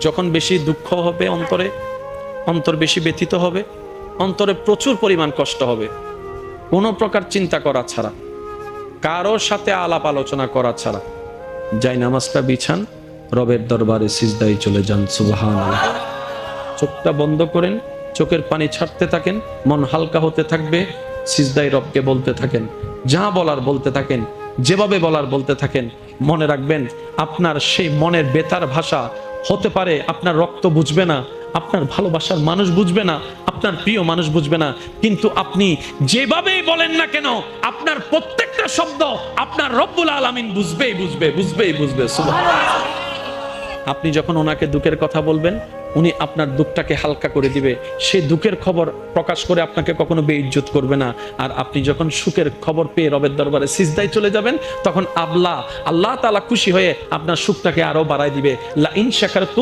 যখন বেশি দুঃখ হবে অন্তরে, অন্তর বেশি ব্যথিত হবে, অন্তরে প্রচুর পরিমাণ কষ্ট হবে, কোনো প্রকার চিন্তা করা ছাড়া, কারোর সাথে আলাপ আলোচনা করা ছাড়া যাই নামাজটা বিছান, রবের দরবারে সিজদায় চলে যান। সুবহানাল্লাহ। চোখটা বন্ধ করেন, চোখের পানি ছাড়তে থাকেন, মন হালকা হতে থাকবে, সিজদায় রবকে বলতে থাকেন, যা বলার বলতে থাকেন, যেভাবে বলার বলতে থাকেন। মনে রাখবেন আপনার সেই মনের বেতার ভাষা হতে পারে আপনার রক্ত বুঝবে না, আপনার ভালোবাসার মানুষ বুঝবে না, আপনার প্রিয় মানুষ বুঝবে না, কিন্তু আপনি যেভাবেই বলেন না কেন আপনার প্রত্যেকটা শব্দ আপনার রব্বুল আলামিন বুঝবেই বুঝবে। সুবহানাল্লাহ। আপনি যখন ওনাকে দুঃখের কথা বলবেন, উনি আপনার দুঃখটাকে হালকা করে দিবে, সেই দুঃখের খবর প্রকাশ করে আপনাকে কখনো বেইজ্জত করবে না। আর আপনি যখন সুখের খবর পেয়ে রবের দরবারে সিজদায় চলে যাবেন, তখন আল্লাহ তাআলা খুশি হয়ে আপনার সুখটাকে আরো বাড়ায় দিবে। লা ইন শাকারতুম